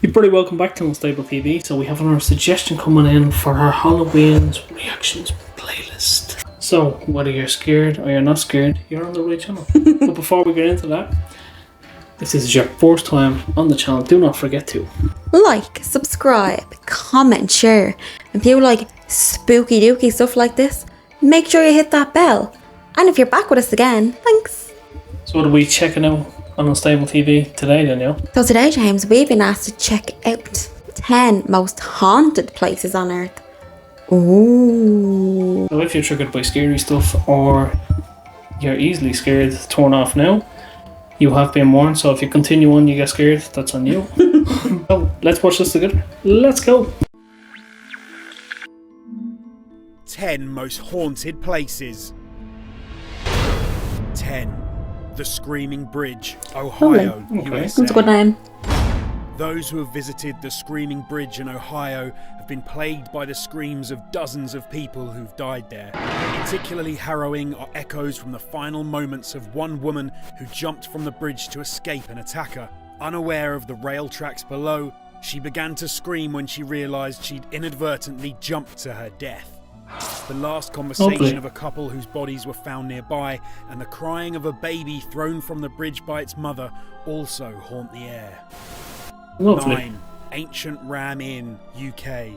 You're pretty welcome back to Unstable TV. So we have another suggestion coming in for our Halloween's reactions playlist. So whether you're scared or you're not scared, you're on the right channel. But before we get into that, if this is your first time on the channel, do not forget to like, subscribe, comment, share. And if you like spooky dooky stuff like this, make sure you hit that bell. And if you're back with us again, thanks. So what are we checking out on Unstable TV today, Danielle? So today, James, we've been asked to check out 10 most haunted places on Earth. Ooh. So if you're triggered by scary stuff or you're easily scared, turn off now. You have been warned, so if you continue on, you get scared, that's on you. So let's watch this together. Let's go. 10 most haunted places. 10. The Screaming Bridge, Ohio, USA. That's a good name. Those who have visited the Screaming Bridge in Ohio have been plagued by the screams of dozens of people who've died there. Particularly harrowing are echoes from the final moments of one woman who jumped from the bridge to escape an attacker. Unaware of the rail tracks below, she began to scream when she realised she'd inadvertently jumped to her death. The last conversation of a couple whose bodies were found nearby and the crying of a baby thrown from the bridge by its mother also haunt the air. Lovely. 9. Ancient Ram Inn, UK.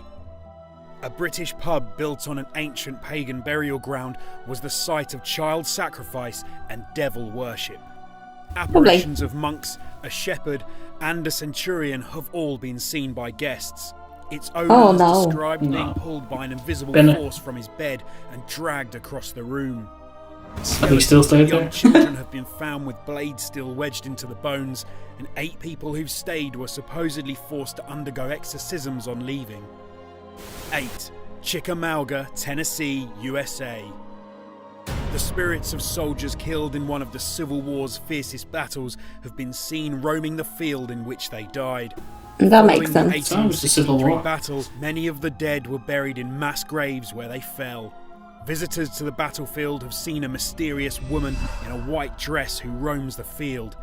A British pub built on an ancient pagan burial ground was the site of child sacrifice and devil worship. Apparitions of monks, a shepherd and a centurion have all been seen by guests. Its owner has described being pulled by an invisible force from his bed and dragged across the room. Have you still stayed there? Young children have been found with blades still wedged into the bones, and 8 people who've stayed were supposedly forced to undergo exorcisms on leaving. 8. Chickamauga, Tennessee, USA. The spirits of soldiers killed in one of the Civil War's fiercest battles have been seen roaming the field in which they died. That makes Following sense. the 1863 battle, many of the dead were buried in mass graves where they fell. Visitors to the battlefield have seen a mysterious woman in a white dress who roams the field.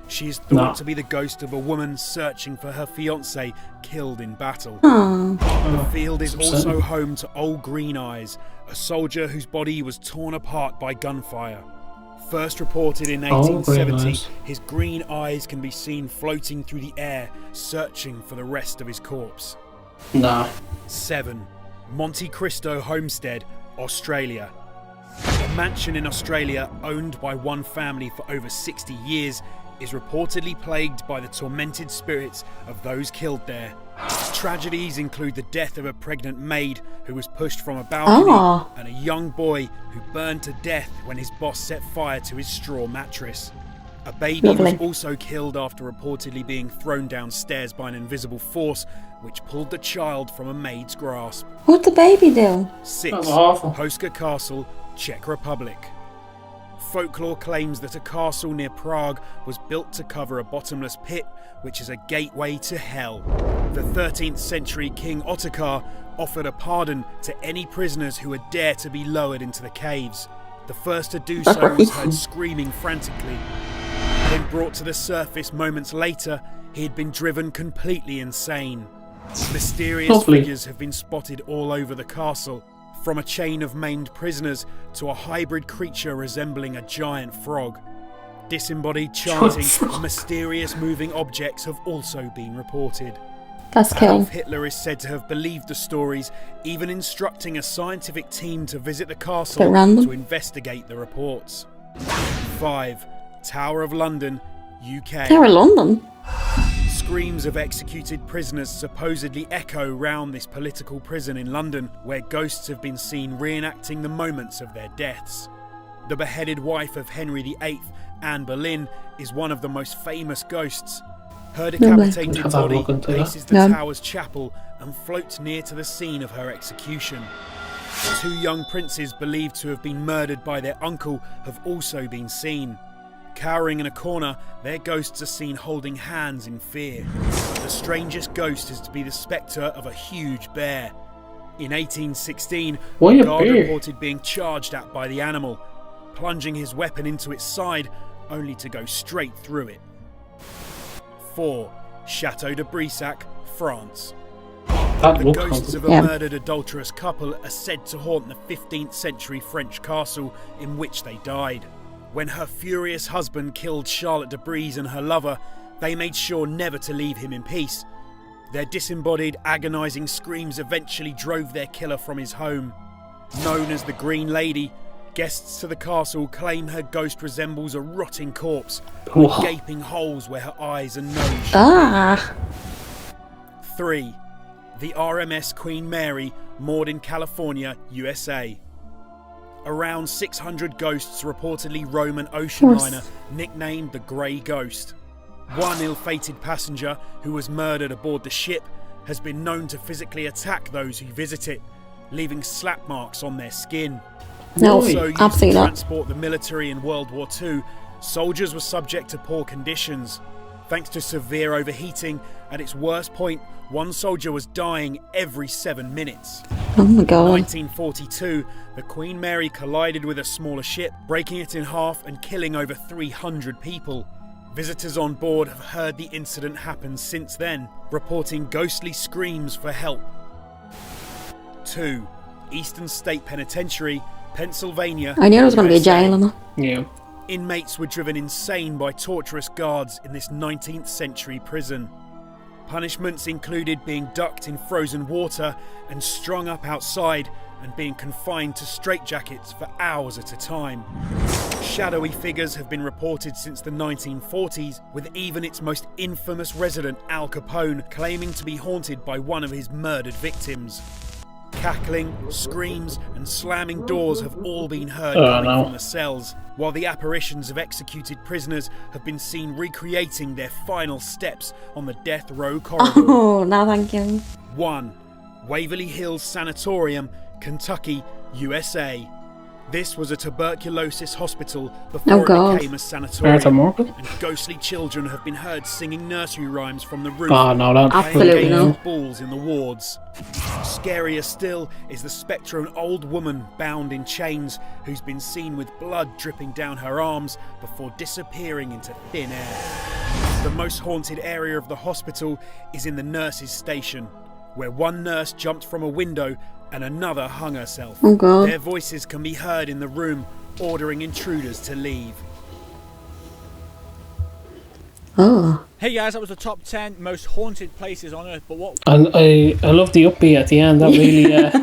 She is thought to be the ghost of a woman searching for her fiancé killed in battle. The field is also home to Old Green Eyes, a soldier whose body was torn apart by gunfire. First reported in 1870, his green eyes can be seen floating through the air, searching for the rest of his corpse. 7. Monte Cristo Homestead, Australia. A mansion in Australia owned by one family for over 60 years is reportedly plagued by the tormented spirits of those killed there. Tragedies include the death of a pregnant maid who was pushed from a balcony and a young boy who burned to death when his boss set fire to his straw mattress. A baby was also killed after reportedly being thrown downstairs by an invisible force which pulled the child from a maid's grasp. What'd the baby do? 6. Hoska Castle, Czech Republic. Folklore claims that a castle near Prague was built to cover a bottomless pit, which is a gateway to hell. The 13th century King Ottokar offered a pardon to any prisoners who would dare to be lowered into the caves. The first to do so was heard screaming frantically. Then brought to the surface moments later, he had been driven completely insane. Mysterious figures have been spotted all over the castle, from a chain of maimed prisoners to a hybrid creature resembling a giant frog. Disembodied chanting and mysterious moving objects have also been reported. That's cool. Adolf Hitler is said to have believed the stories, even instructing a scientific team to visit the castle to investigate the reports. 5. Tower of London, UK. Tower of London? Screams of executed prisoners supposedly echo round this political prison in London, where ghosts have been seen reenacting the moments of their deaths. The beheaded wife of Henry VIII, Anne Boleyn, is one of the most famous ghosts. Her decapitated body faces the tower's chapel and floats near to the scene of her execution. 2 young princes believed to have been murdered by their uncle have also been seen. Cowering in a corner, their ghosts are seen holding hands in fear. The strangest ghost is to be the spectre of a huge bear. In 1816, a guard reported being charged at by the animal, plunging his weapon into its side, only to go straight through it. 4. Chateau de Brissac, France. That The looked ghosts of haunted. a murdered adulterous couple are said to haunt the 15th century French castle in which they died. When her furious husband killed Charlotte de Brise and her lover, they made sure never to leave him in peace. Their disembodied, agonising screams eventually drove their killer from his home. Known as the Green Lady, guests to the castle claim her ghost resembles a rotting corpse, with Whoa. gaping holes where her eyes and nose should Ah. 3. The RMS Queen Mary, moored in California, USA. Around 600 ghosts reportedly roam an ocean Course. liner nicknamed the Grey Ghost. One ill-fated passenger who was murdered aboard the ship has been known to physically attack those who visit it, leaving slap marks on their skin. No, Also used to absolutely not. transport the military in World War II, soldiers were subject to poor conditions. Thanks to severe overheating, at its worst point, one soldier was dying every 7 minutes. Oh my In god. 1942, the Queen Mary collided with a smaller ship, breaking it in half and killing over 300 people. Visitors on board have heard the incident happen since then, reporting ghostly screams for help. 2. Eastern State Penitentiary, Pennsylvania. I knew there was going to be a USA. jail in that. Yeah. Inmates were driven insane by torturous guards in this 19th century prison. Punishments included being ducked in frozen water and strung up outside and being confined to straitjackets for hours at a time. Shadowy figures have been reported since the 1940s, with even its most infamous resident, Al Capone, claiming to be haunted by one of his murdered victims. Cackling, screams and slamming doors have all been heard Oh, coming no. from the cells, while the apparitions of executed prisoners have been seen recreating their final steps on the death row corridor. Oh, no thank you. 1. Waverly Hills Sanatorium, Kentucky, USA. This was a tuberculosis hospital before Oh, it God. became a Arthur sanatorium, Morgan? and ghostly children have been heard singing nursery rhymes from the roof. Oh, no, that Absolutely Playing no. with balls in the wards. Scarier still is the spectre of an old woman bound in chains who's been seen with blood dripping down her arms before disappearing into thin air. The most haunted area of the hospital is in the nurses' station, where one nurse jumped from a window and another hung herself. Oh god. Their voices can be heard in the room, ordering intruders to leave. Oh. Hey guys, that was the top 10 most haunted places on earth, but what And I love the upbeat at the end. That really, that's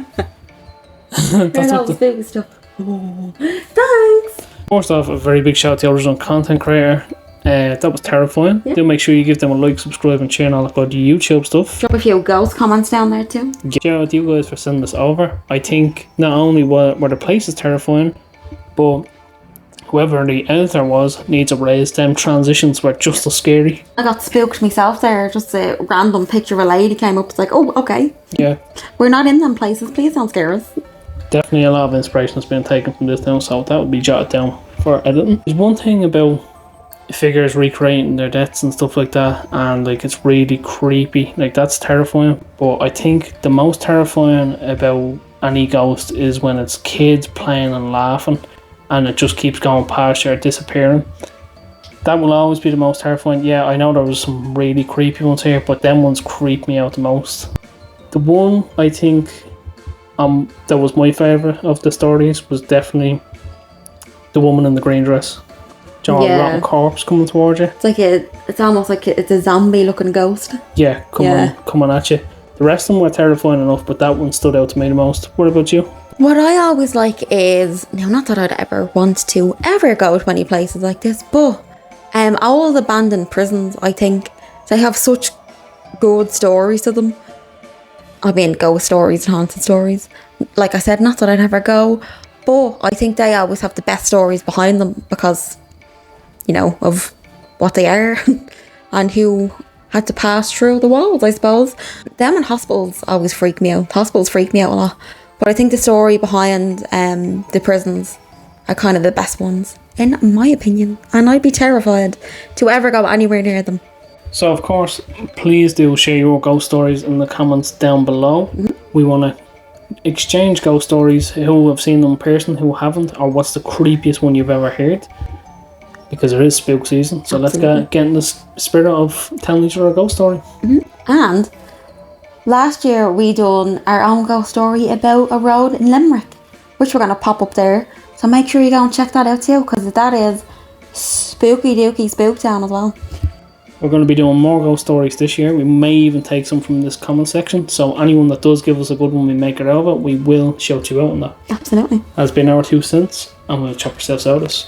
all up the the, spooky stuff. Oh. Thanks. first off, a very big shout out to the original content creator. That was terrifying. Yeah. Do make sure you give them a like, subscribe, and share and all that good YouTube stuff. Drop a few ghost comments down there too. Shout out to you guys for sending this over. I think not only were the places terrifying, but whoever the editor was needs a raise. Them transitions were just as scary. I got spooked myself there. Just a random picture of a lady came up. It's like, oh, okay. Yeah, We're not in them places. Please don't scare us. definitely a lot of inspiration has been taken from this now, so that would be jotted down for editing. There's one thing about figures recreating their deaths and stuff like that, and like it's really creepy. Like that's terrifying. But I think the most terrifying about any ghost is when it's kids playing and laughing, and it just keeps going past you or disappearing. That will always be the most terrifying. Yeah, I know there was some really creepy ones here, but them ones creep me out the most. The one I think that was my favourite of the stories was definitely the woman in the green dress. John, Yeah. rotten corpse coming towards you. It's like it's almost like it's a zombie looking ghost. Yeah, coming at you. The rest of them were terrifying enough, but that one stood out to me the most. What about you? What I always like is, now not that I'd ever want to ever go to any places like this, but all the abandoned prisons, I think, they have such good stories to them. I mean, ghost stories and haunted stories. Like I said, not that I'd ever go, but I think they always have the best stories behind them because, you know, of what they are and who had to pass through the walls, I suppose. Them in hospitals always freak me out. Hospitals freak me out a lot. But I think the story behind the prisons are kind of the best ones, in my opinion. And I'd be terrified to ever go anywhere near them. So, of course, please do share your ghost stories in the comments down below. We want to exchange ghost stories, who have seen them in person, who haven't, or what's the creepiest one you've ever heard. because it is spook season. So let's get in the spirit of telling each other a ghost story. And last year we done our own ghost story about a road in Limerick, which we're going to pop up there. So make sure you go and check that out too, because that is spooky dooky spook town as well. We're going to be doing more ghost stories this year. We may even take some from this comment section. So anyone that does give us a good one, we make it out of it, we will shout you out on that. Absolutely. Has been our 2 cents, and we'll chop ourselves out of this.